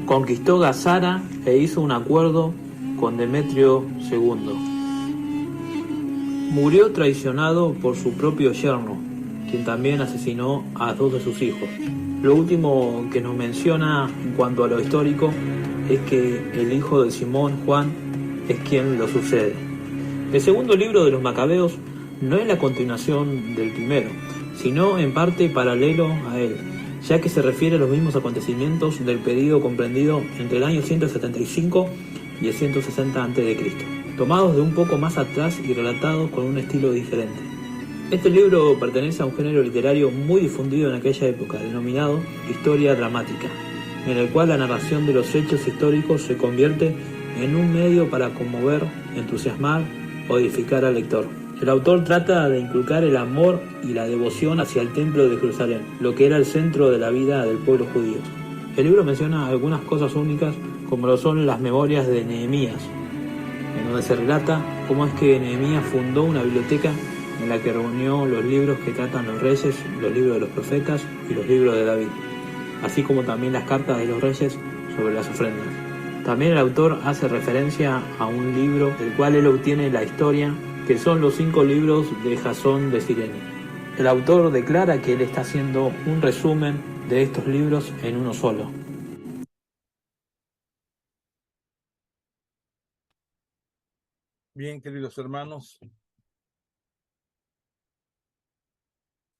conquistó Gazara e hizo un acuerdo con Demetrio II. Murió traicionado por su propio yerno, quien también asesinó a 2 de sus hijos. Lo último que nos menciona en cuanto a lo histórico es que el hijo de Simón, Juan, es quien lo sucede. El segundo libro de los Macabeos no es la continuación del primero, sino en parte paralelo a él, ya que se refiere a los mismos acontecimientos del periodo comprendido entre el año 175 y el 160 a.C., tomados de un poco más atrás y relatados con un estilo diferente. Este libro pertenece a un género literario muy difundido en aquella época, denominado historia dramática, en el cual la narración de los hechos históricos se convierte en un medio para conmover, entusiasmar o edificar al lector. El autor trata de inculcar el amor y la devoción hacia el templo de Jerusalén, lo que era el centro de la vida del pueblo judío. El libro menciona algunas cosas únicas, como lo son las memorias de Nehemías, en donde se relata cómo es que Nehemías fundó una biblioteca en la que reunió los libros que tratan los reyes, los libros de los profetas y los libros de David, así como también las cartas de los reyes sobre las ofrendas. También el autor hace referencia a un libro del cual él obtiene la historia, que son los 5 libros de Jasón de Cirene. El autor declara que él está haciendo un resumen de estos libros en uno solo. Bien, queridos hermanos,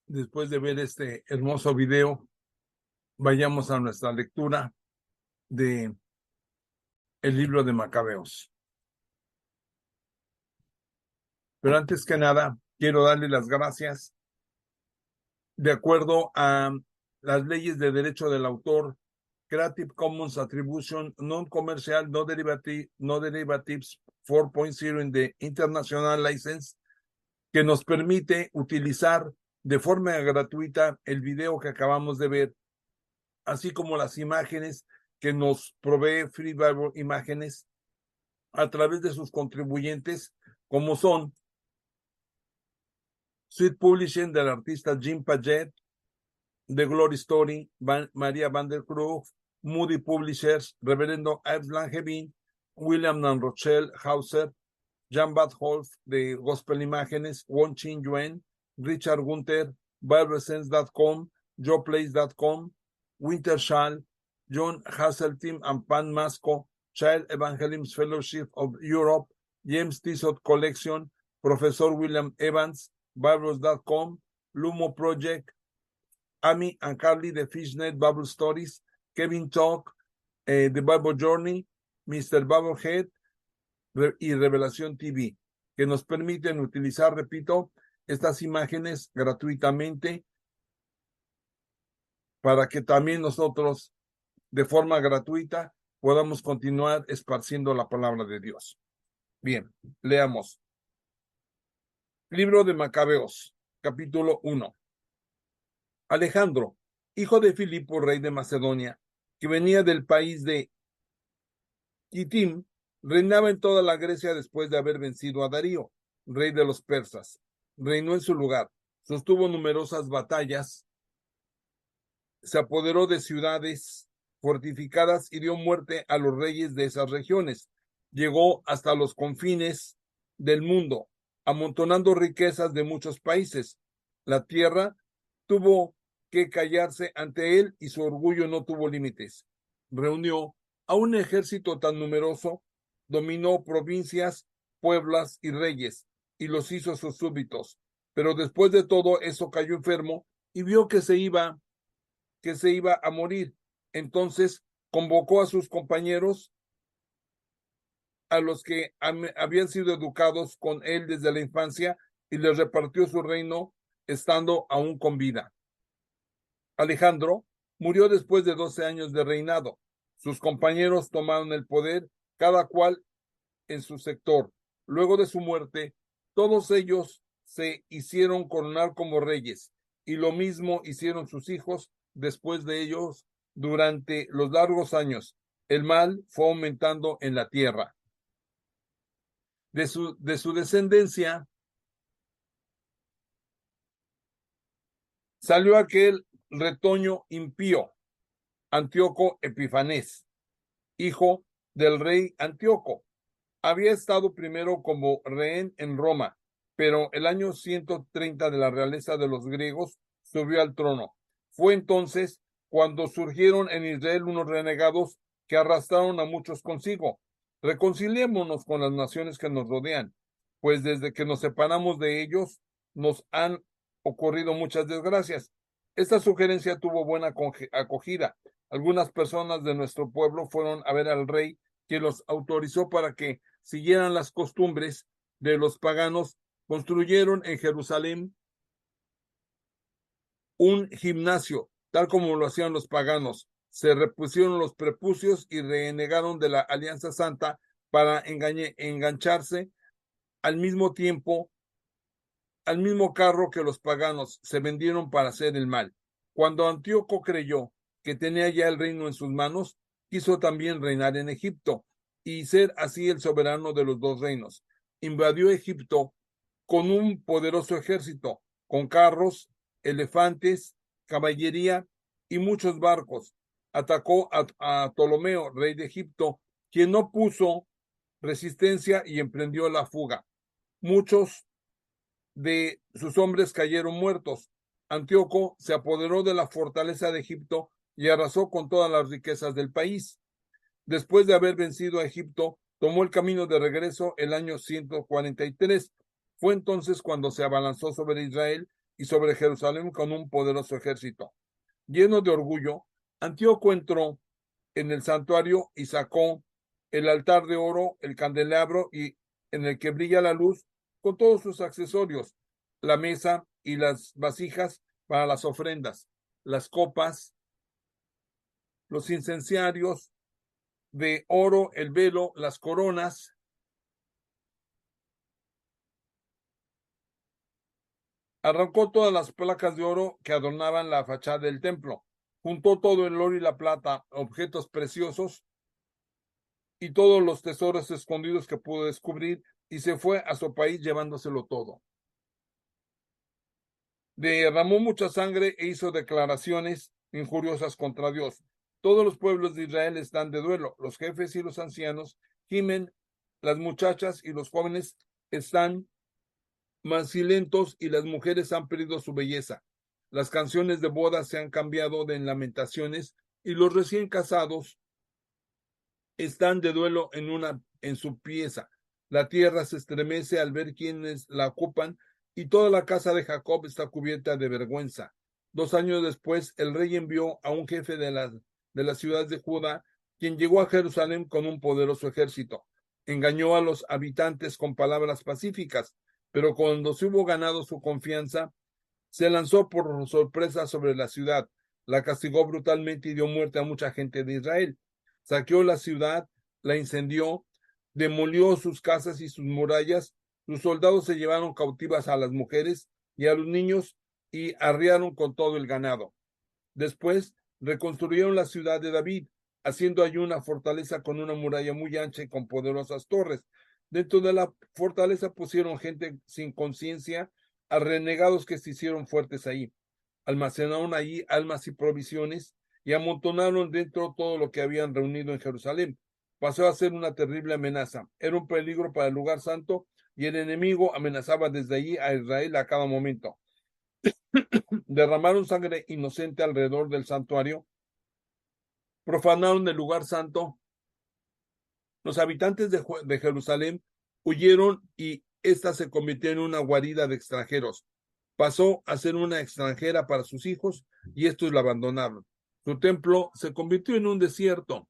después de ver este hermoso video, vayamos a nuestra lectura de el libro de Macabeos. Pero antes que nada, quiero darle las gracias de acuerdo a las leyes de derecho del autor, Creative Commons Attribution Non-Commercial No Derivatives 4.0 in the International License, que nos permite utilizar de forma gratuita el video que acabamos de ver, así como las imágenes que nos provee Free Bible Imágenes a través de sus contribuyentes, como son Sweet Publishing del artista Jim Paget, The Glory Story, María Van der Krug, Moody Publishers, Reverendo Yves Langevin, William and Rochelle Hauser, Jan Badholf de Gospel Imágenes, Won Chin Yuen, Richard Gunther, BibleSense.com, JoePlace.com, Wintershall, John Hasseltine and Pan Masco, Child Evangelism Fellowship of Europe, James Tissot Collection, Professor William Evans, Bibles.com, Lumo Project, Amy and Carly de Fishnet Bible Stories, Kevin Talk, The Bible Journey, Mr. Bubblehead y Revelación TV, que nos permiten utilizar, repito, estas imágenes gratuitamente para que también nosotros, de forma gratuita, podamos continuar esparciendo la palabra de Dios. Bien, leamos. Libro de Macabeos, capítulo 1. Alejandro, hijo de Filipo, rey de Macedonia, que venía del país de Kitim, reinaba en toda la Grecia después de haber vencido a Darío, rey de los persas. Reinó en su lugar, sostuvo numerosas batallas, se apoderó de ciudades fortificadas y dio muerte a los reyes de esas regiones. Llegó hasta los confines del mundo, amontonando riquezas de muchos países. La tierra tuvo que callarse ante él y su orgullo no tuvo límites. Reunió a un ejército tan numeroso, dominó provincias, pueblos y reyes, y los hizo sus súbditos. Pero después de todo eso cayó enfermo y vio que se iba a morir. Entonces convocó a sus compañeros, a los que habían sido educados con él desde la infancia, y les repartió su reino estando aún con vida. Alejandro murió después de 12 años de reinado. Sus compañeros tomaron el poder, cada cual en su sector. Luego de su muerte, todos ellos se hicieron coronar como reyes, y lo mismo hicieron sus hijos después de ellos. Durante los largos años, el mal fue aumentando en la tierra. De su descendencia salió aquel retoño impío, Antíoco Epifanes, hijo del rey Antíoco. Había estado primero como rehén en Roma, pero el año 130 de la realeza de los griegos subió al trono. Fue entonces cuando surgieron en Israel unos renegados que arrastraron a muchos consigo. Reconciliémonos con las naciones que nos rodean, pues desde que nos separamos de ellos nos han ocurrido muchas desgracias. Esta sugerencia tuvo buena acogida. Algunas personas de nuestro pueblo fueron a ver al rey, que los autorizó para que siguieran las costumbres de los paganos. Construyeron en Jerusalén un gimnasio, tal como lo hacían los paganos. Se repusieron los prepucios y renegaron de la alianza santa para engancharse al mismo tiempo, al mismo carro que los paganos. Se vendieron para hacer el mal. Cuando Antíoco creyó que tenía ya el reino en sus manos, quiso también reinar en Egipto y ser así el soberano de los dos reinos. Invadió Egipto con un poderoso ejército, con carros, elefantes, caballería y muchos barcos. Atacó a Ptolomeo, rey de Egipto, quien no puso resistencia y emprendió la fuga. Muchos de sus hombres cayeron muertos. Antíoco se apoderó de la fortaleza de Egipto y arrasó con todas las riquezas del país. Después de haber vencido a Egipto, tomó el camino de regreso el año 143. Fue entonces cuando se abalanzó sobre Israel y sobre Jerusalén con un poderoso ejército. Lleno de orgullo, Antíoco entró en el santuario y sacó el altar de oro, el candelabro y en el que brilla la luz, con todos sus accesorios, la mesa y las vasijas para las ofrendas, las copas, los incensarios de oro, el velo, las coronas. Arrancó todas las placas de oro que adornaban la fachada del templo. Juntó todo el oro y la plata, objetos preciosos y todos los tesoros escondidos que pudo descubrir, y se fue a su país llevándoselo todo. Derramó mucha sangre e hizo declaraciones injuriosas contra Dios. Todos los pueblos de Israel están de duelo. Los jefes y los ancianos gimen, las muchachas y los jóvenes están mancilentos y las mujeres han perdido su belleza. Las canciones de boda se han cambiado de lamentaciones y los recién casados están de duelo en su pieza. La tierra se estremece al ver quienes la ocupan y toda la casa de Jacob está cubierta de vergüenza. 2 años después, el rey envió a un jefe de la ciudad de Judá, quien llegó a Jerusalén con un poderoso ejército. Engañó a los habitantes con palabras pacíficas, pero cuando se hubo ganado su confianza, se lanzó por sorpresa sobre la ciudad, la castigó brutalmente y dio muerte a mucha gente de Israel. Saqueó la ciudad, la incendió, demolió sus casas y sus murallas. Sus soldados se llevaron cautivas a las mujeres y a los niños y arriaron con todo el ganado. Después reconstruyeron la ciudad de David, haciendo allí una fortaleza con una muralla muy ancha y con poderosas torres. Dentro de la fortaleza pusieron gente sin conciencia, a renegados que se hicieron fuertes ahí. Almacenaron allí almas y provisiones y amontonaron dentro todo lo que habían reunido en Jerusalén. Pasó a ser una terrible amenaza. Era un peligro para el lugar santo y el enemigo amenazaba desde allí a Israel a cada momento. Derramaron sangre inocente alrededor del santuario, profanaron el lugar santo. Los habitantes de Jerusalén huyeron y ésta se convirtió en una guarida de extranjeros. Pasó a ser una extranjera para sus hijos y estos la abandonaron. Su templo se convirtió en un desierto.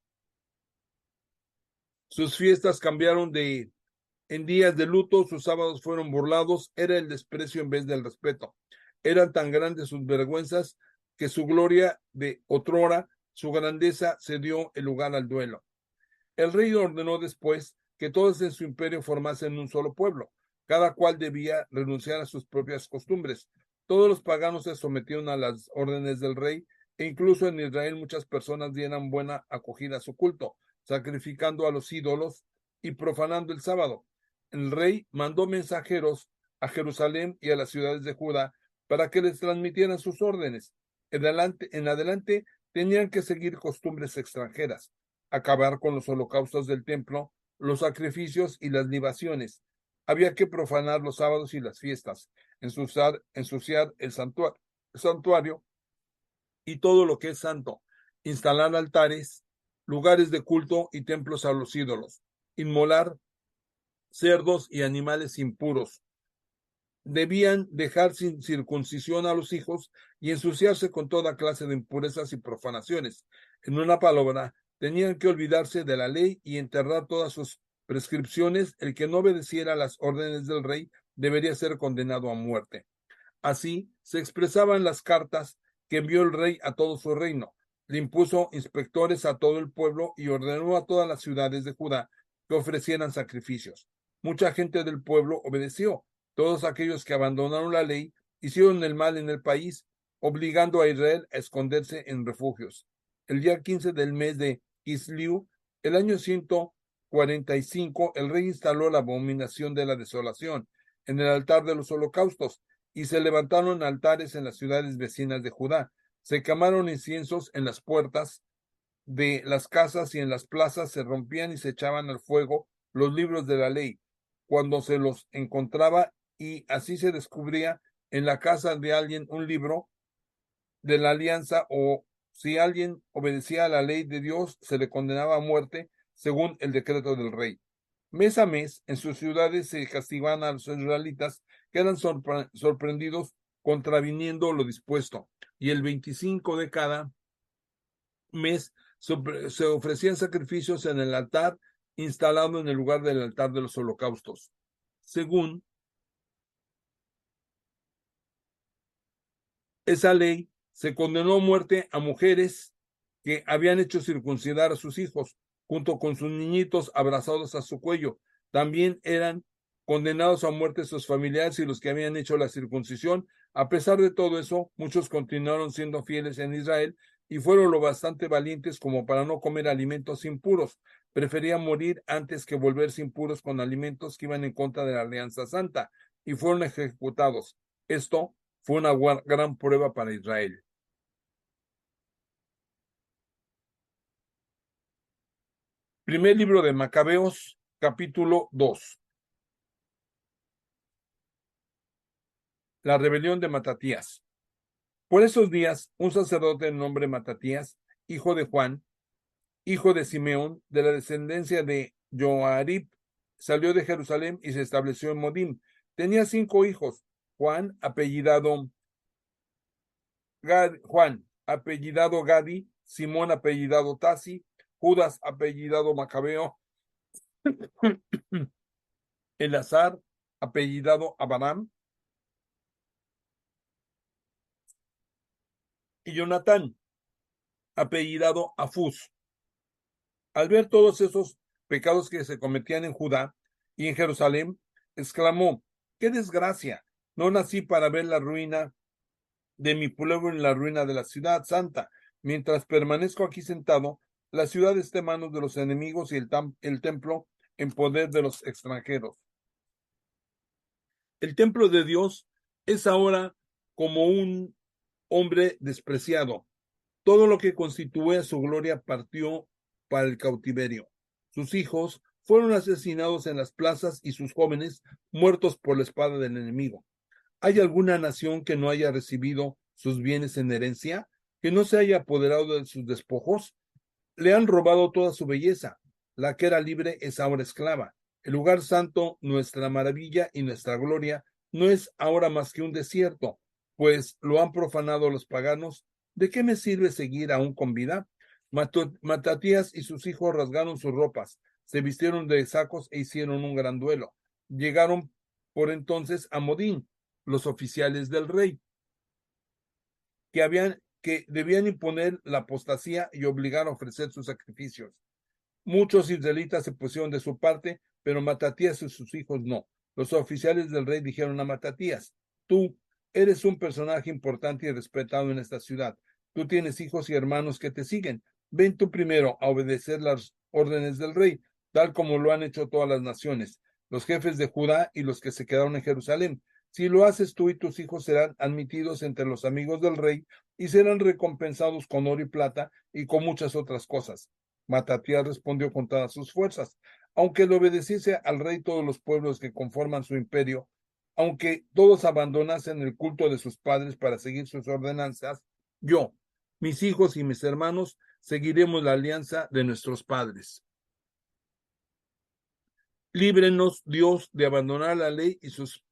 Sus fiestas cambiaron en días de luto, sus sábados fueron burlados, era el desprecio en vez del respeto. Eran tan grandes sus vergüenzas que su gloria de otrora, su grandeza, se dio el lugar al duelo. El rey ordenó después que todos en su imperio formasen un solo pueblo. Cada cual debía renunciar a sus propias costumbres. Todos los paganos se sometieron a las órdenes del rey, e incluso en Israel muchas personas dieran buena acogida a su culto, sacrificando a los ídolos y profanando el sábado. El rey mandó mensajeros a Jerusalén y a las ciudades de Judá para que les transmitieran sus órdenes. En adelante tenían que seguir costumbres extranjeras. acabar con los holocaustos del templo, los sacrificios y las libaciones. Había que profanar los sábados y las fiestas, ensuciar el santuario y todo lo que es santo, instalar altares, lugares de culto y templos a los ídolos, inmolar cerdos y animales impuros. Debían dejar sin circuncisión a los hijos y ensuciarse con toda clase de impurezas y profanaciones. En una palabra, tenían que olvidarse de la ley y enterrar todas sus prescripciones. El que no obedeciera las órdenes del rey debería ser condenado a muerte. Así se expresaban las cartas que envió el rey a todo su reino. Le impuso inspectores a todo el pueblo y ordenó a todas las ciudades de Judá que ofrecieran sacrificios. Mucha gente del pueblo obedeció. Todos aquellos que abandonaron la ley hicieron el mal en el país, obligando a Israel a esconderse en refugios. El día 15 del mes de Kisliu, el año 145, el rey instaló la abominación de la desolación en el altar de los holocaustos, y se levantaron altares en las ciudades vecinas de Judá. Se quemaron inciensos en las puertas de las casas y en las plazas se rompían y se echaban al fuego los libros de la ley cuando se los encontraba, y así se descubría en la casa de alguien un libro de la alianza, o si alguien obedecía a la ley de Dios, se le condenaba a muerte según el decreto del rey. Mes a mes, en sus ciudades se castigaban a los israelitas que eran sorprendidos contraviniendo lo dispuesto, y el 25 de cada mes se ofrecían sacrificios en el altar instalado en el lugar del altar de los holocaustos. Según esa ley, se condenó a muerte a mujeres que habían hecho circuncidar a sus hijos, junto con sus niñitos abrazados a su cuello. También eran condenados a muerte sus familiares y los que habían hecho la circuncisión. A pesar de todo eso, muchos continuaron siendo fieles en Israel y fueron lo bastante valientes como para no comer alimentos impuros. Preferían morir antes que volverse impuros con alimentos que iban en contra de la Alianza Santa, y fueron ejecutados. Esto fue una gran prueba para Israel. Primer libro de Macabeos, capítulo 2. La rebelión de Matatías. Por esos días, un sacerdote de nombre Matatías, hijo de Juan, hijo de Simeón, de la descendencia de Joarib, salió de Jerusalén y se estableció en Modim. Tenía 5 hijos: Juan, apellidado Gadi, Simón, apellidado Tasi, Judas, apellidado Macabeo, Elazar, apellidado Abaram, y Jonatán, apellidado Afús. Al ver todos esos pecados que se cometían en Judá y en Jerusalén, exclamó: ¡qué desgracia! No nací para ver la ruina de mi pueblo en la ruina de la ciudad santa. Mientras permanezco aquí sentado, la ciudad está en manos de los enemigos y el templo en poder de los extranjeros. El templo de Dios es ahora como un hombre despreciado. Todo lo que constituía su gloria partió para el cautiverio. Sus hijos fueron asesinados en las plazas y sus jóvenes muertos por la espada del enemigo. ¿Hay alguna nación que no haya recibido sus bienes en herencia, que no se haya apoderado de sus despojos? Le han robado toda su belleza. La que era libre es ahora esclava. El lugar santo, nuestra maravilla y nuestra gloria, no es ahora más que un desierto, pues lo han profanado los paganos. ¿De qué me sirve seguir aún con vida? Matatías y sus hijos rasgaron sus ropas, se vistieron de sacos e hicieron un gran duelo. Llegaron por entonces a Modín, los oficiales del rey, que debían imponer la apostasía y obligar a ofrecer sus sacrificios. Muchos israelitas se pusieron de su parte, pero Matatías y sus hijos no. Los oficiales del rey dijeron a Matatías: tú eres un personaje importante y respetado en esta ciudad. Tú tienes hijos y hermanos que te siguen. Ven tú primero a obedecer las órdenes del rey, tal como lo han hecho todas las naciones, los jefes de Judá y los que se quedaron en Jerusalén. Si lo haces tú y tus hijos serán admitidos entre los amigos del rey y serán recompensados con oro y plata y con muchas otras cosas. Matatías respondió con todas sus fuerzas. Aunque le obedeciese al rey todos los pueblos que conforman su imperio, aunque todos abandonasen el culto de sus padres para seguir sus ordenanzas, yo, mis hijos y mis hermanos, seguiremos la alianza de nuestros padres. Líbrenos, Dios, de abandonar la ley y sus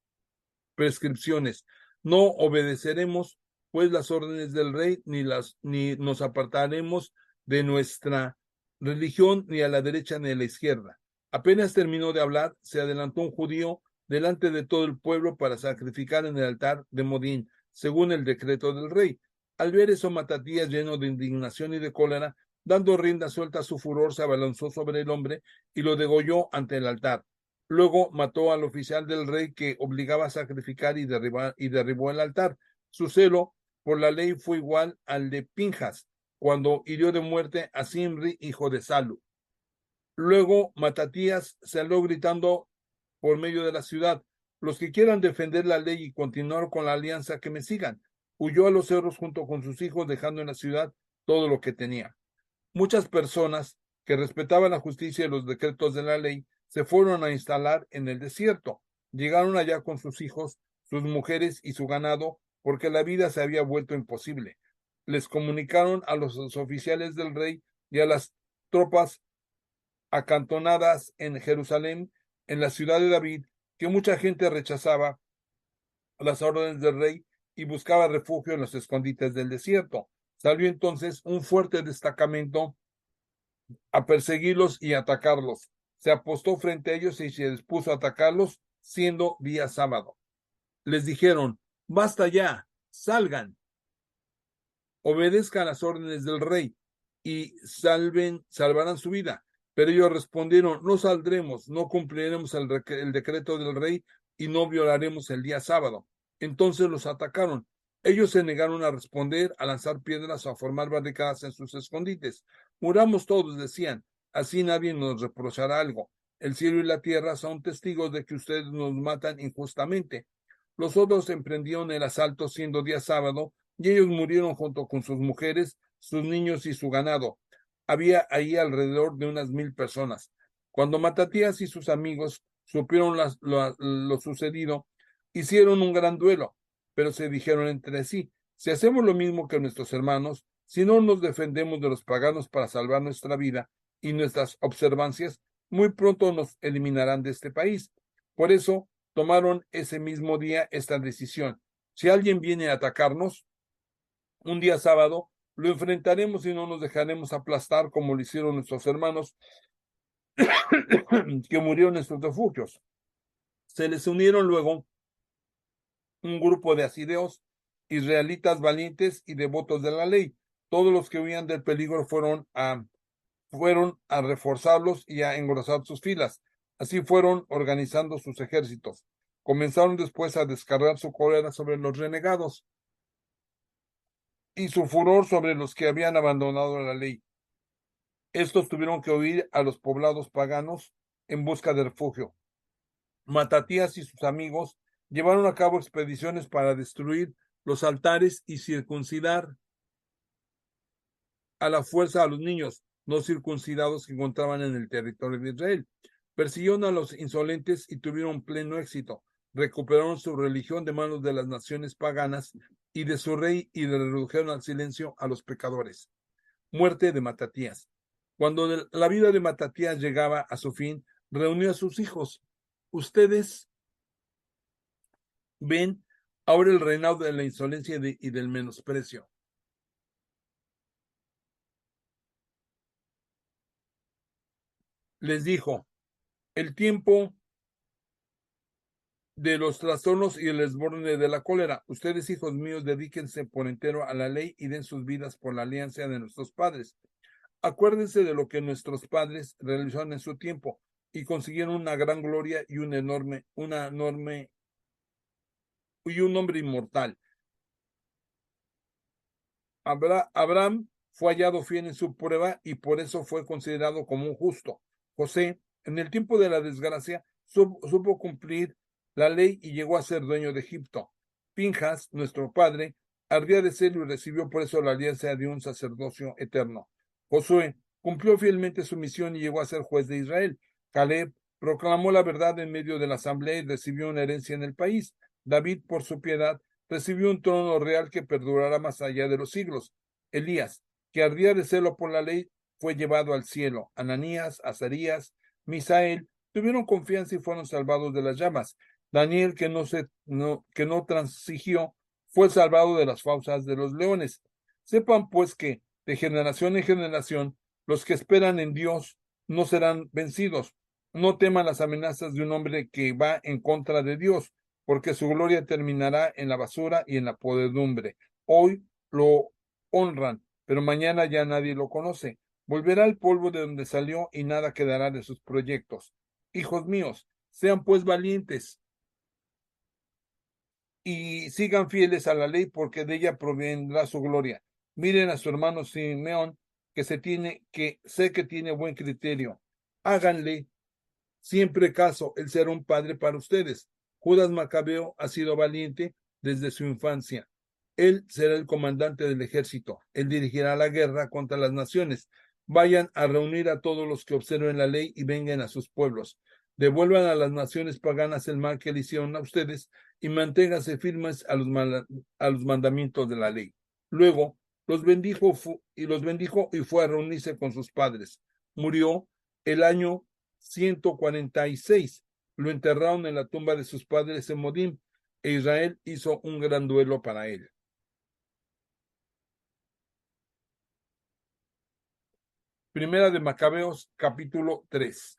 prescripciones. No obedeceremos, pues, las órdenes del rey, ni nos apartaremos de nuestra religión, ni a la derecha ni a la izquierda. Apenas terminó de hablar, se adelantó un judío delante de todo el pueblo para sacrificar en el altar de Modín, según el decreto del rey. Al ver eso, Matatías, lleno de indignación y de cólera, dando rienda suelta a su furor, se abalanzó sobre el hombre y lo degolló ante el altar. Luego mató al oficial del rey que obligaba a sacrificar y derribó el altar. Su celo por la ley fue igual al de Pinjas, cuando hirió de muerte a Simri, hijo de Salu. Luego Matatías salió gritando por medio de la ciudad: los que quieran defender la ley y continuar con la alianza, que me sigan. Huyó a los cerros junto con sus hijos, dejando en la ciudad todo lo que tenía. Muchas personas que respetaban la justicia y los decretos de la ley se fueron a instalar en el desierto. Llegaron allá con sus hijos, sus mujeres y su ganado, porque la vida se había vuelto imposible. Les comunicaron a los oficiales del rey y a las tropas acantonadas en Jerusalén, en la ciudad de David, que mucha gente rechazaba las órdenes del rey y buscaba refugio en los escondites del desierto. Salió entonces un fuerte destacamento a perseguirlos y atacarlos. Se apostó frente a ellos y se dispuso a atacarlos, siendo día sábado. Les dijeron: basta ya, salgan, obedezcan las órdenes del rey y salvarán su vida. Pero ellos respondieron: no saldremos, no cumpliremos el decreto del rey y no violaremos el día sábado. Entonces los atacaron. Ellos se negaron a responder, a lanzar piedras o a formar barricadas en sus escondites. Muramos todos, decían, así nadie nos reprochará algo. El cielo y la tierra son testigos de que ustedes nos matan injustamente. Los otros emprendieron el asalto siendo día sábado, y ellos murieron junto con sus mujeres, sus niños y su ganado. Había ahí alrededor de unas 1000 personas. Cuando Matatías y sus amigos supieron lo sucedido, hicieron un gran duelo, pero se dijeron entre sí: si hacemos lo mismo que nuestros hermanos, si no nos defendemos de los paganos para salvar nuestra vida y nuestras observancias, muy pronto nos eliminarán de este país. Por eso tomaron ese mismo día esta decisión: si alguien viene a atacarnos un día sábado, lo enfrentaremos y no nos dejaremos aplastar como lo hicieron nuestros hermanos que murieron en sus refugios. Se les unieron luego un grupo de asideos, israelitas valientes y devotos de la ley. Todos los que huían del peligro fueron a reforzarlos y a engrosar sus filas. Así fueron organizando sus ejércitos. Comenzaron después a descargar su cólera sobre los renegados y su furor sobre los que habían abandonado la ley. Estos tuvieron que huir a los poblados paganos en busca de refugio. Matatías y sus amigos llevaron a cabo expediciones para destruir los altares y circuncidar a la fuerza a los niños no circuncidados que encontraban en el territorio de Israel. Persiguieron a los insolentes y tuvieron pleno éxito. Recuperaron su religión de manos de las naciones paganas y de su rey, y le redujeron al silencio a los pecadores. Muerte de Matatías. Cuando la vida de Matatías llegaba a su fin, reunió a sus hijos. Ustedes ven ahora el reinado de la insolencia y del menosprecio. Les dijo: el tiempo de los trastornos y el desborde de la cólera. Ustedes, hijos míos, dedíquense por entero a la ley y den sus vidas por la alianza de nuestros padres. Acuérdense de lo que nuestros padres realizaron en su tiempo y consiguieron una gran gloria y un nombre inmortal. Abraham fue hallado fiel en su prueba y por eso fue considerado como un justo. José, en el tiempo de la desgracia, supo cumplir la ley y llegó a ser dueño de Egipto. Pinjas, nuestro padre, ardía de celo y recibió por eso la alianza de un sacerdocio eterno. Josué, cumplió fielmente su misión y llegó a ser juez de Israel. Caleb proclamó la verdad en medio de la asamblea y recibió una herencia en el país. David, por su piedad, recibió un trono real que perdurará más allá de los siglos. Elías, que ardía de celo por la ley, fue llevado al cielo. Ananías, Azarías, Misael tuvieron confianza y fueron salvados de las llamas. Daniel, que no transigió, fue salvado de las fauces de los leones. Sepan pues que de generación en generación los que esperan en Dios no serán vencidos. No teman las amenazas de un hombre que va en contra de Dios, porque su gloria terminará en la basura y en la podredumbre. Hoy lo honran, pero mañana ya nadie lo conoce. Volverá al polvo de donde salió y nada quedará de sus proyectos. Hijos míos, sean pues valientes y sigan fieles a la ley, porque de ella provendrá su gloria. Miren a su hermano Simeón, que sé que tiene buen criterio. Háganle siempre caso, él será un padre para ustedes. Judas Macabeo ha sido valiente desde su infancia. Él será el comandante del ejército. Él dirigirá la guerra contra las naciones. Vayan a reunir a todos los que observen la ley y vengan a sus pueblos. Devuelvan a las naciones paganas el mal que le hicieron a ustedes y manténganse firmes a los mandamientos de la ley. Luego los bendijo y fue a reunirse con sus padres. Murió el año 146. Lo enterraron en la tumba de sus padres en Modim, e Israel hizo un gran duelo para él. Primera de Macabeos, capítulo 3.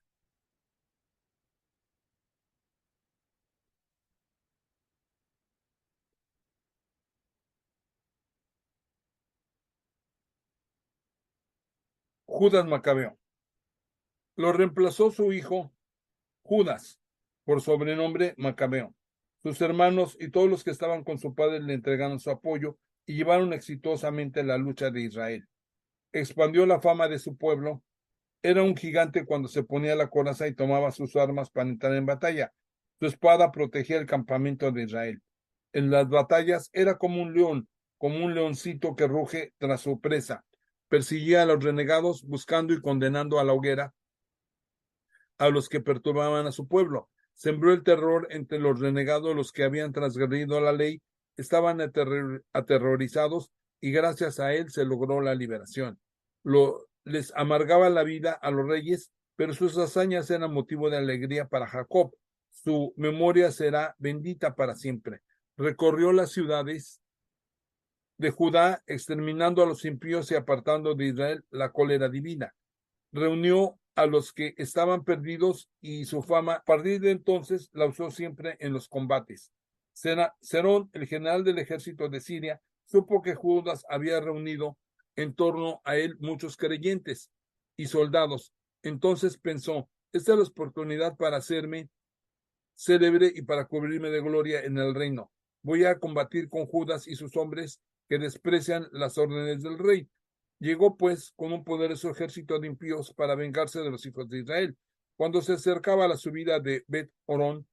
Judas Macabeo. Lo reemplazó su hijo Judas, por sobrenombre Macabeo. Sus hermanos y todos los que estaban con su padre le entregaron su apoyo y llevaron exitosamente la lucha de Israel. Expandió la fama de su pueblo. Era un gigante cuando se ponía la coraza y tomaba sus armas para entrar en batalla. Su espada protegía el campamento de Israel. En las batallas era como un león, como un leoncito que ruge tras su presa. Perseguía a los renegados, buscando y condenando a la hoguera a los que perturbaban a su pueblo. Sembró el terror entre los renegados, los que habían transgredido la ley, estaban aterrorizados y gracias a él se logró la liberación. Les amargaba la vida a los reyes, pero sus hazañas eran motivo de alegría para Jacob. Su memoria será bendita para siempre. Recorrió las ciudades de Judá, exterminando a los impíos y apartando de Israel la cólera divina. Reunió a los que estaban perdidos y su fama, a partir de entonces, la usó siempre en los combates. Serón, el general del ejército de Siria, supo que Judas había reunido en torno a él muchos creyentes y soldados. Entonces pensó, esta es la oportunidad para hacerme célebre y para cubrirme de gloria en el reino. Voy a combatir con Judas y sus hombres que desprecian las órdenes del rey. Llegó pues con un poderoso ejército de impíos para vengarse de los hijos de Israel. Cuando se acercaba a la subida de Bet-Orón,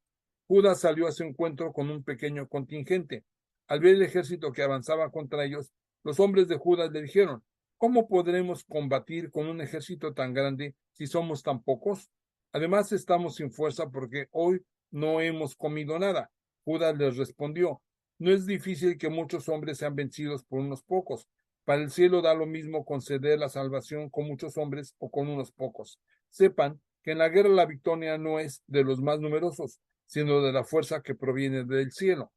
Judas salió a su encuentro con un pequeño contingente. Al ver el ejército que avanzaba contra ellos, los hombres de Judas le dijeron, ¿cómo podremos combatir con un ejército tan grande si somos tan pocos? Además estamos sin fuerza porque hoy no hemos comido nada. Judas les respondió, no es difícil que muchos hombres sean vencidos por unos pocos. Para el cielo da lo mismo conceder la salvación con muchos hombres o con unos pocos. Sepan que en la guerra la victoria no es de los más numerosos, sino de la fuerza que proviene del cielo.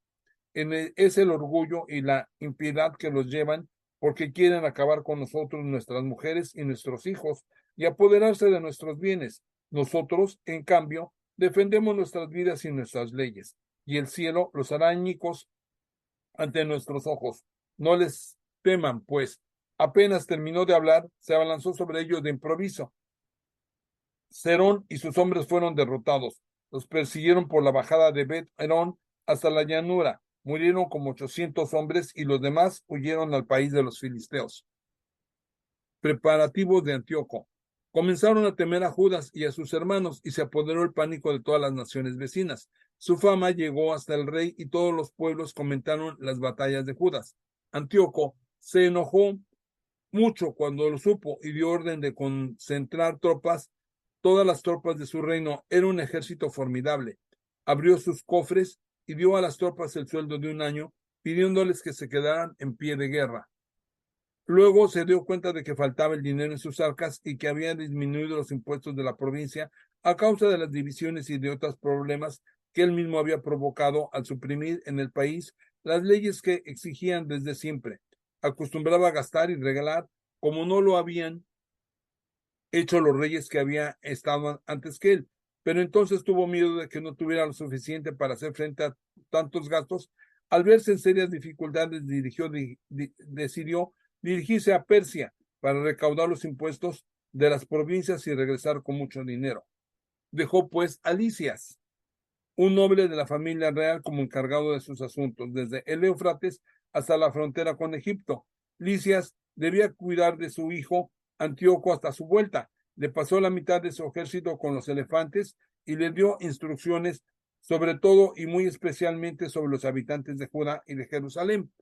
Es el orgullo y la impiedad que los llevan porque quieren acabar con nosotros, nuestras mujeres y nuestros hijos, y apoderarse de nuestros bienes. Nosotros, en cambio, defendemos nuestras vidas y nuestras leyes, y el cielo los hará añicos ante nuestros ojos. No les teman, pues. Apenas terminó de hablar, se abalanzó sobre ellos de improviso. Serón y sus hombres fueron derrotados. Los persiguieron por la bajada de Bet-Herón hasta la llanura. Murieron como 800 hombres y los demás huyeron al país de los filisteos. Preparativos de Antíoco. Comenzaron a temer a Judas y a sus hermanos y se apoderó el pánico de todas las naciones vecinas. Su fama llegó hasta el rey y todos los pueblos comentaron las batallas de Judas. Antíoco se enojó mucho cuando lo supo y dio orden de concentrar tropas, todas las tropas de su reino. Era un ejército formidable. Abrió sus cofres y dio a las tropas el sueldo de un año, pidiéndoles que se quedaran en pie de guerra. Luego se dio cuenta de que faltaba el dinero en sus arcas y que había disminuido los impuestos de la provincia a causa de las divisiones y de otros problemas que él mismo había provocado al suprimir en el país las leyes que exigían desde siempre. Acostumbraba a gastar y regalar como no lo habían hecho los reyes que había estado antes que él, pero entonces tuvo miedo de que no tuviera lo suficiente para hacer frente a tantos gastos. Al verse en serias dificultades, decidió dirigirse a Persia para recaudar los impuestos de las provincias y regresar con mucho dinero. Dejó pues a Lisias, un noble de la familia real, como encargado de sus asuntos, desde el Éufrates hasta la frontera con Egipto. Lisias debía cuidar de su hijo Antíoco hasta su vuelta. Le pasó la mitad de su ejército con los elefantes y le dio instrucciones sobre todo y muy especialmente sobre los habitantes de Judá y de Jerusalén.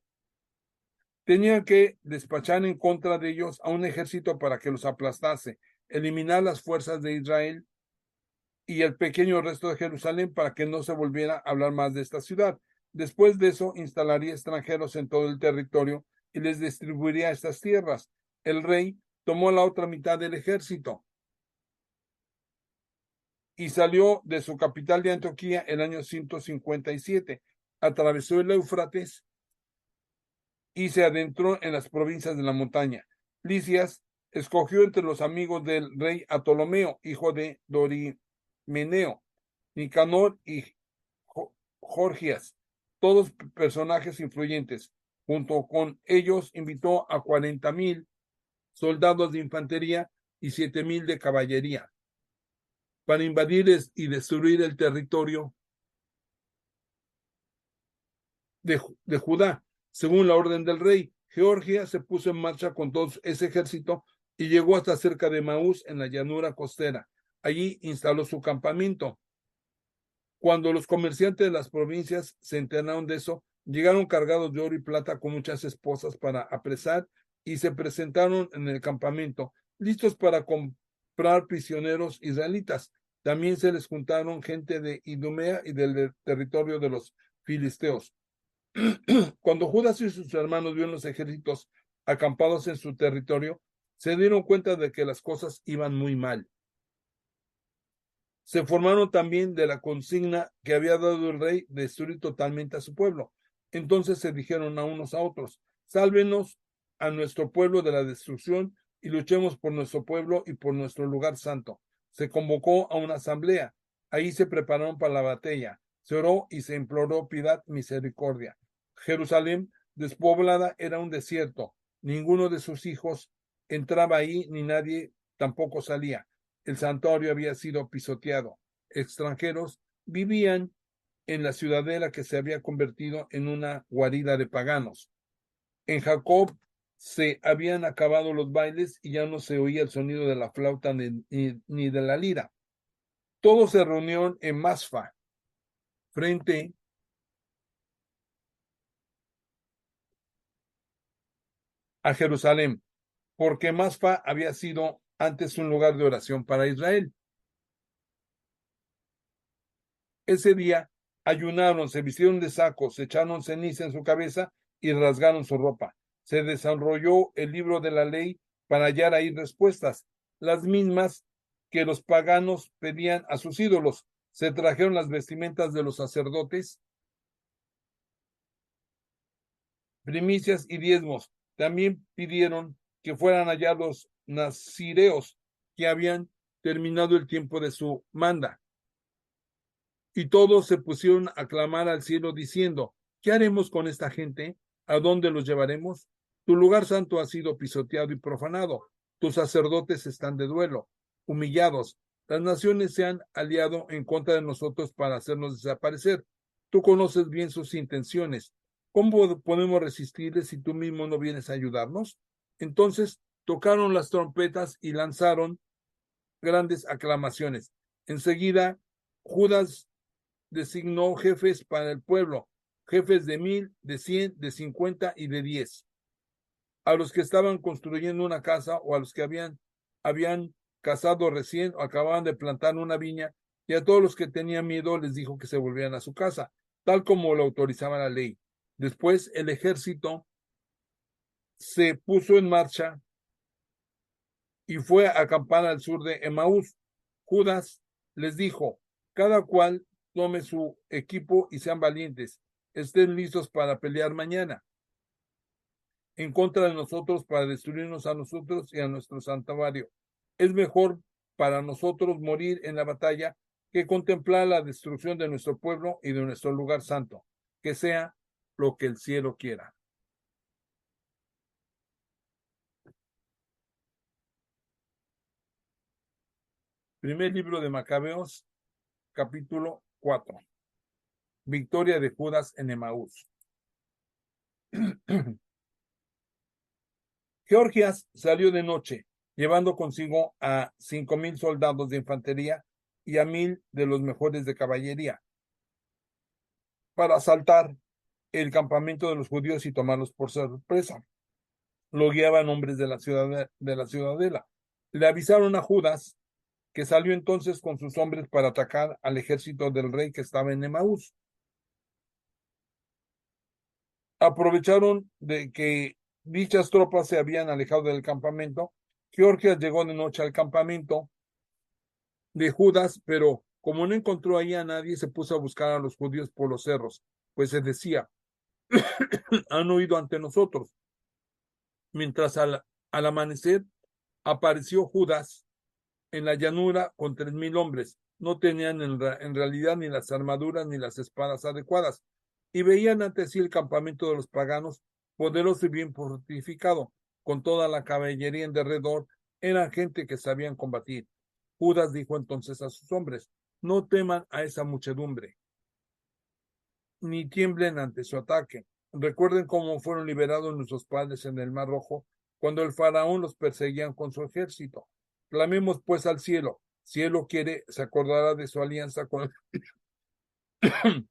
Tenían que despachar en contra de ellos a un ejército para que los aplastase, eliminar las fuerzas de Israel y el pequeño resto de Jerusalén para que no se volviera a hablar más de esta ciudad. Después de eso, instalaría extranjeros en todo el territorio y les distribuiría estas tierras. El rey tomó la otra mitad del ejército y salió de su capital de Antioquía el año 157. Atravesó el Éufrates y se adentró en las provincias de la montaña. Lisias escogió entre los amigos del rey a Ptolomeo, hijo de Dorimeneo, Nicanor y Gorgias, todos personajes influyentes. Junto con ellos invitó a 40,000 soldados de infantería y 7,000 de caballería para invadir y destruir el territorio de Judá. Según la orden del rey, Georgia se puso en marcha con todo ese ejército y llegó hasta cerca de Maús, en la llanura costera. Allí instaló su campamento. Cuando los comerciantes de las provincias se enteraron de eso, llegaron cargados de oro y plata con muchas esposas para apresar y se presentaron en el campamento, listos para comprar prisioneros israelitas. También se les juntaron gente de Idumea y del territorio de los filisteos. Cuando Judas y sus hermanos vieron los ejércitos acampados en su territorio, se dieron cuenta de que las cosas iban muy mal. Se formaron también de la consigna que había dado el rey de destruir totalmente a su pueblo. Entonces se dijeron a unos a otros: sálvenos a nuestro pueblo de la destrucción y luchemos por nuestro pueblo y por nuestro lugar santo. Se convocó a una asamblea. Ahí se prepararon para la batalla. Se oró y se imploró piedad y misericordia. Jerusalén, despoblada, era un desierto. Ninguno de sus hijos entraba ahí, ni nadie tampoco salía. El santuario había sido pisoteado. Extranjeros vivían en la ciudadela que se había convertido en una guarida de paganos. En Jacob se habían acabado los bailes y ya no se oía el sonido de la flauta ni de la lira. Todos se reunieron en Masfa, frente a Jerusalén, porque Masfa había sido antes un lugar de oración para Israel. Ese día ayunaron, se vistieron de saco, se echaron ceniza en su cabeza y rasgaron su ropa. Se desarrolló el libro de la ley para hallar ahí respuestas, las mismas que los paganos pedían a sus ídolos. Se trajeron las vestimentas de los sacerdotes, primicias y diezmos. También pidieron que fueran hallados nazireos que habían terminado el tiempo de su manda. Y todos se pusieron a clamar al cielo diciendo: ¿qué haremos con esta gente? ¿A dónde los llevaremos? Tu lugar santo ha sido pisoteado y profanado. Tus sacerdotes están de duelo, humillados. Las naciones se han aliado en contra de nosotros para hacernos desaparecer. Tú conoces bien sus intenciones. ¿Cómo podemos resistirles si tú mismo no vienes a ayudarnos? Entonces tocaron las trompetas y lanzaron grandes aclamaciones. Enseguida, Judas designó jefes para el pueblo, jefes de 1,000, de 100, de 50 y de 10. a los que estaban construyendo una casa o a los que habían casado recién o acababan de plantar una viña, y a todos los que tenían miedo les dijo que se volvieran a su casa, tal como lo autorizaba la ley. Después el ejército se puso en marcha y fue a acampar al sur de Emaús. Judas les dijo: cada cual tome su equipo y sean valientes, estén listos para pelear mañana en contra de nosotros, para destruirnos a nosotros y a nuestro santuario. Es mejor para nosotros morir en la batalla que contemplar la destrucción de nuestro pueblo y de nuestro lugar santo. Que sea lo que el cielo quiera. Primer libro de Macabeos, capítulo 4. Victoria de Judas en Emaús. Georgias salió de noche, llevando consigo a 5,000 soldados de infantería y a 1,000 de los mejores de caballería, para asaltar el campamento de los judíos y tomarlos por sorpresa. Lo guiaban hombres de la ciudadela. Le avisaron a Judas, que salió entonces con sus hombres para atacar al ejército del rey que estaba en Emaús. Aprovecharon de que dichas tropas se habían alejado del campamento. Georgias llegó de noche al campamento de Judas, pero como no encontró ahí a nadie, se puso a buscar a los judíos por los cerros, pues se decía: han huido ante nosotros. Mientras al amanecer apareció Judas en la llanura con 3,000 hombres. No tenían en realidad ni las armaduras ni las espadas adecuadas, y veían ante sí el campamento de los paganos, poderoso y bien fortificado, con toda la caballería en derredor. Eran gente que sabían combatir. Judas dijo entonces a sus hombres: no teman a esa muchedumbre, ni tiemblen ante su ataque. Recuerden cómo fueron liberados nuestros padres en el Mar Rojo, cuando el faraón los perseguía con su ejército. Clamemos pues al cielo. Si él lo quiere, se acordará de su alianza con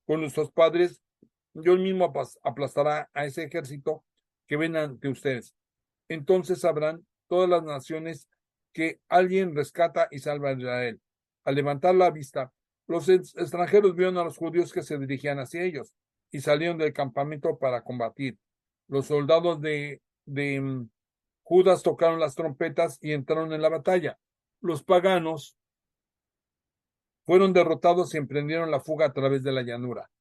nuestros padres. Yo mismo aplastará a ese ejército que ven ante ustedes. Entonces sabrán todas las naciones que alguien rescata y salva a Israel. Al levantar la vista, los extranjeros vieron a los judíos que se dirigían hacia ellos y salieron del campamento para combatir. Los soldados de Judas tocaron las trompetas y entraron en la batalla. Los paganos fueron derrotados y emprendieron la fuga a través de la llanura,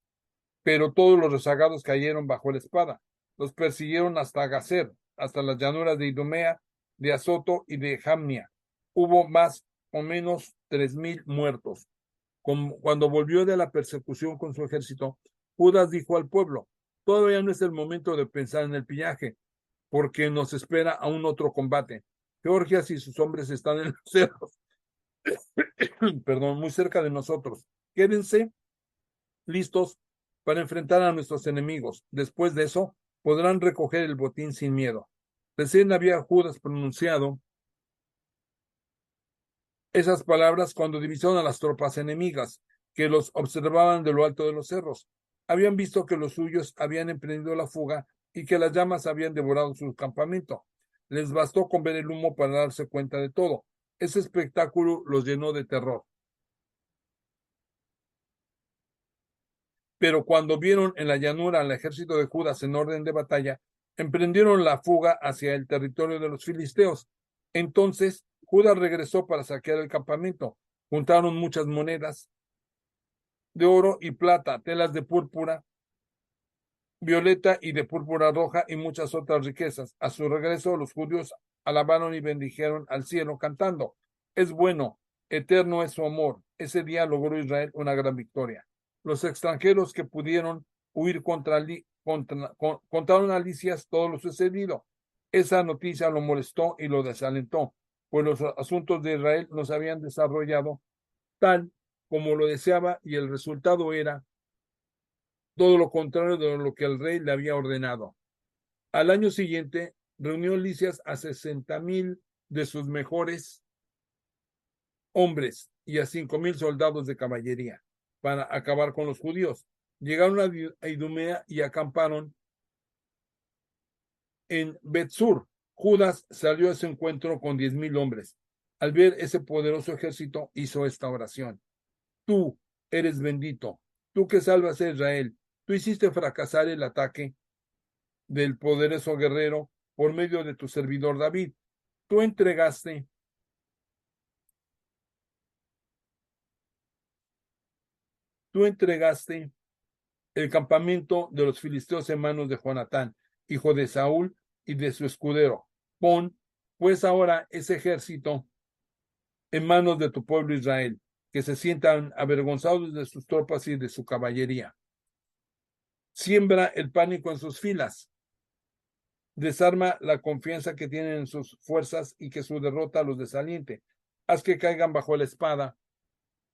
pero todos los rezagados cayeron bajo la espada. Los persiguieron hasta Gazer, hasta las llanuras de Idumea, de Azoto y de Jamnia. Hubo más o menos 3,000 muertos. Cuando volvió de la persecución con su ejército, Judas dijo al pueblo: todavía no es el momento de pensar en el pillaje, porque nos espera aún otro combate. Georgias y sus hombres están en los cerros, perdón, muy cerca de nosotros. Quédense listos para enfrentar a nuestros enemigos. Después de eso, podrán recoger el botín sin miedo. Recién había Judas pronunciado esas palabras cuando divisaron a las tropas enemigas, que los observaban de lo alto de los cerros. Habían visto que los suyos habían emprendido la fuga y que las llamas habían devorado su campamento. Les bastó con ver el humo para darse cuenta de todo. Ese espectáculo los llenó de terror. Pero cuando vieron en la llanura al ejército de Judas en orden de batalla, emprendieron la fuga hacia el territorio de los filisteos. Entonces Judas regresó para saquear el campamento. Juntaron muchas monedas de oro y plata, telas de púrpura violeta y de púrpura roja y muchas otras riquezas. A su regreso, los judíos alabaron y bendijeron al cielo cantando: es bueno, eterno es su amor. Ese día logró Israel una gran victoria. Los extranjeros que pudieron huir contaron a Licias todo lo sucedido. Esa noticia lo molestó y lo desalentó, pues los asuntos de Israel no se habían desarrollado tal como lo deseaba, y el resultado era todo lo contrario de lo que el rey le había ordenado. Al año siguiente, reunió Licias a 60,000 de sus mejores hombres y a 5,000 soldados de caballería para acabar con los judíos. Llegaron a Idumea y acamparon En Betsur, Judas salió a ese encuentro con 10,000 hombres. Al ver ese poderoso ejército, hizo esta oración: Tú eres bendito, tú que salvas a Israel. Tú hiciste fracasar el ataque del poderoso guerrero por medio de tu servidor David. Tú entregaste tú entregaste el campamento de los filisteos en manos de Jonatán, hijo de Saúl, y de su escudero. Pon, pues, ahora ese ejército en manos de tu pueblo Israel, que se sientan avergonzados de sus tropas y de su caballería. Siembra el pánico en sus filas. Desarma la confianza que tienen en sus fuerzas y que su derrota los desaliente. Haz que caigan bajo la espada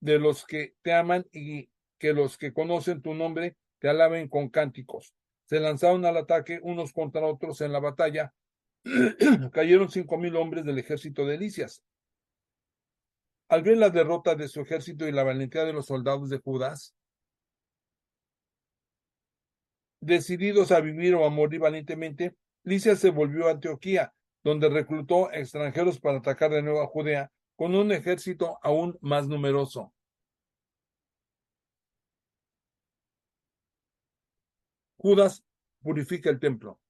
de los que te aman y que los que conocen tu nombre te alaben con cánticos. Se lanzaron al ataque unos contra otros en la batalla. Cayeron 5,000 hombres del ejército de Licias. Al ver la derrota de su ejército y la valentía de los soldados de Judas, decididos a vivir o a morir valientemente, Licias se volvió a Antioquía, donde reclutó extranjeros para atacar de nuevo a Judea con un ejército aún más numeroso. Judas purifica el templo.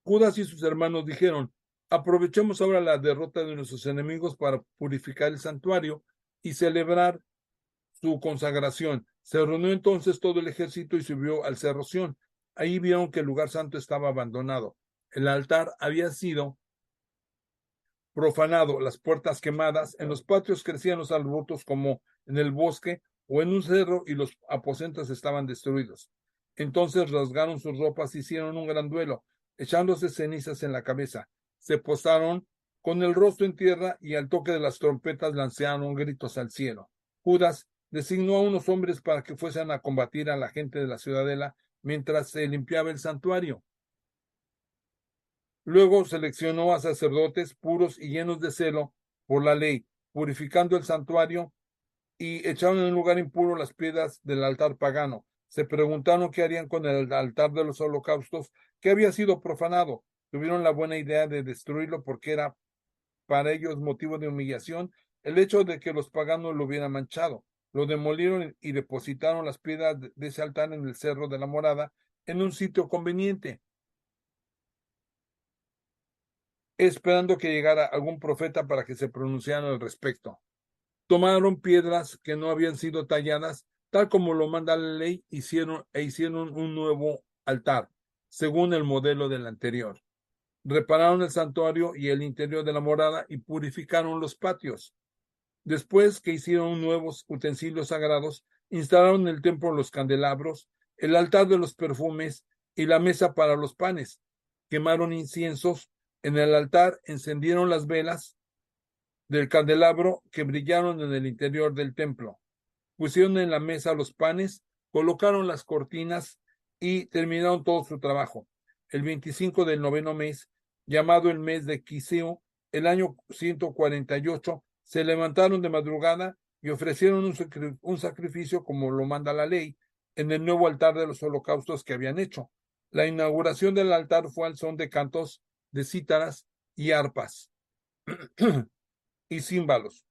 Judas y sus hermanos dijeron: aprovechemos ahora la derrota de nuestros enemigos para purificar el santuario y celebrar su consagración. Se reunió entonces todo el ejército y subió al cerro Sión. Ahí vieron que el lugar santo estaba abandonado. El altar había sido profanado, las puertas quemadas, en los patios crecían los arbustos como en el bosque o en un cerro, y los aposentos estaban destruidos. Entonces rasgaron sus ropas, hicieron un gran duelo, echándose cenizas en la cabeza. Se postraron con el rostro en tierra y al toque de las trompetas lanzaron gritos al cielo. Judas designó a unos hombres para que fuesen a combatir a la gente de la ciudadela mientras se limpiaba el santuario. Luego seleccionó a sacerdotes puros y llenos de celo por la ley, purificando el santuario, y echaron en un lugar impuro las piedras del altar pagano. Se preguntaron qué harían con el altar de los holocaustos, que había sido profanado. Tuvieron la buena idea de destruirlo porque era para ellos motivo de humillación el hecho de que los paganos lo hubieran manchado. Lo demolieron y depositaron las piedras de ese altar en el cerro de la morada, en un sitio conveniente, esperando que llegara algún profeta para que se pronunciara al respecto. Tomaron piedras que no habían sido talladas, tal como lo manda la ley, hicieron un nuevo altar, según el modelo del anterior. Repararon el santuario y el interior de la morada y purificaron los patios. Después que hicieron nuevos utensilios sagrados, instalaron en el templo los candelabros, el altar de los perfumes y la mesa para los panes. Quemaron inciensos en el altar, encendieron las velas del candelabro que brillaron en el interior del templo. Pusieron en la mesa los panes, colocaron las cortinas y terminaron todo su trabajo. El 25 del noveno mes, llamado el mes de Quiseo, el año 148, se levantaron de madrugada y ofrecieron un sacrificio como lo manda la ley en el nuevo altar de los holocaustos que habían hecho. La inauguración del altar fue al son de cantos de cítaras y arpas y címbalos.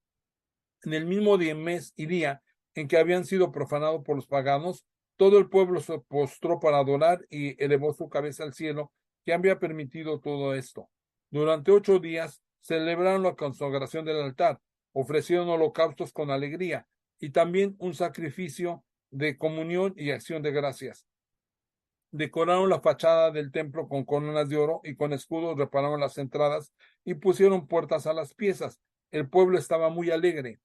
En el mismo mes y día en que habían sido profanados por los paganos, todo el pueblo se postró para adorar y elevó su cabeza al cielo, que había permitido todo esto. Durante 8 días celebraron la consagración del altar, ofrecieron holocaustos con alegría y también un sacrificio de comunión y acción de gracias. Decoraron la fachada del templo con coronas de oro y con escudos repararon las entradas y pusieron puertas a las piezas. El pueblo estaba muy alegre.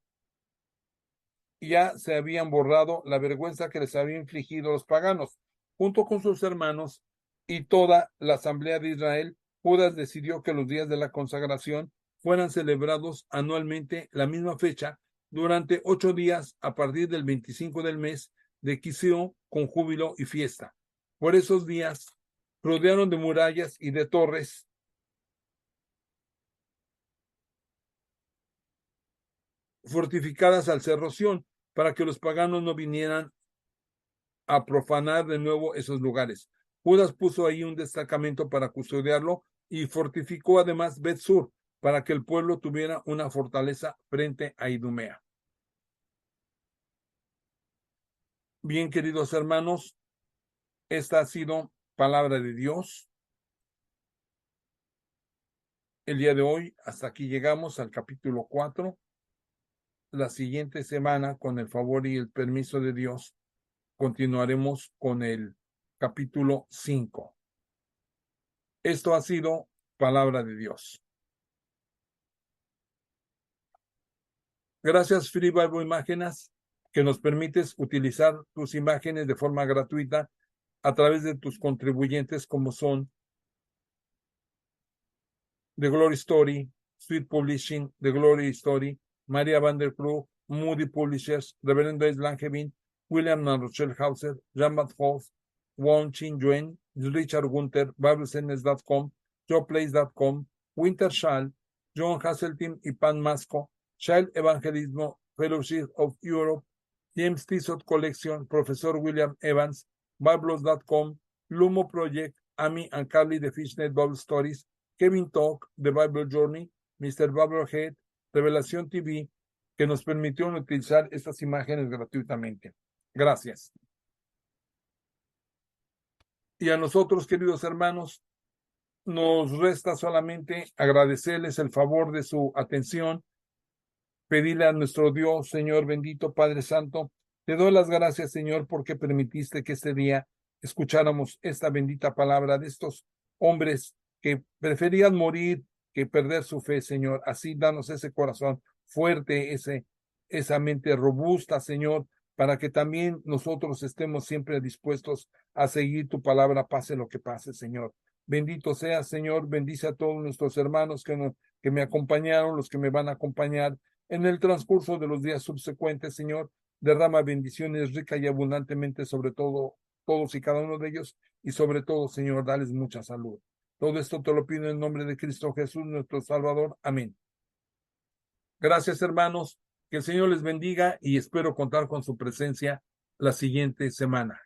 Ya se habían borrado la vergüenza que les habían infligido los paganos. Junto con sus hermanos y toda la asamblea de Israel, Judas decidió que los días de la consagración fueran celebrados anualmente la misma fecha durante 8 días a partir del 25 del mes de Quiseo, con júbilo y fiesta. Por esos días rodearon de murallas y de torres fortificadas al cerro Sión, para que los paganos no vinieran a profanar de nuevo esos lugares. Judas puso ahí un destacamento para custodiarlo y fortificó además Bet-Sur para que el pueblo tuviera una fortaleza frente a Idumea. Bien, queridos hermanos, esta ha sido palabra de Dios. El día de hoy, hasta aquí llegamos al capítulo 4. La siguiente semana, con el favor y el permiso de Dios, continuaremos con el capítulo 5. Esto ha sido palabra de Dios. Gracias, Free Bible Imágenes, que nos permites utilizar tus imágenes de forma gratuita a través de tus contribuyentes como son The Glory Story, Sweet Publishing, The Glory Story, Maria van der Klug, Moody Publishers, Reverendo S. Langevin, William and Rochelle Hauser, Jean-Baptiste Hoff, Wong Chin Yuen, Richard Gunther, BibleSenders.com, JoePlace.com, Winter Schall, John Hasseltine y Pan Masco, Child Evangelismo, Fellowship of Europe, James Tissot Collection, Professor William Evans, Biblos.com, Lumo Project, Amy and Carly the Fishnet Bible Stories, Kevin Talk, The Bible Journey, Mr. Bible Head, Revelación TV, que nos permitió utilizar estas imágenes gratuitamente. Gracias. Y a nosotros, queridos hermanos, nos resta solamente agradecerles el favor de su atención, pedirle a nuestro Dios, Señor bendito, Padre Santo, te doy las gracias, Señor, porque permitiste que este día escucháramos esta bendita palabra de estos hombres que preferían morir que perder su fe, Señor. Así danos ese corazón fuerte, esa mente robusta, Señor, para que también nosotros estemos siempre dispuestos a seguir tu palabra, pase lo que pase, Señor. Bendito sea, Señor, bendice a todos nuestros hermanos que me acompañaron, los que me van a acompañar en el transcurso de los días subsecuentes, Señor. Derrama bendiciones rica y abundantemente sobre todos y cada uno de ellos, y sobre todo, Señor, dales mucha salud. Todo esto te lo pido en nombre de Cristo Jesús, nuestro Salvador. Amén. Gracias, hermanos. Que el Señor les bendiga y espero contar con su presencia la siguiente semana.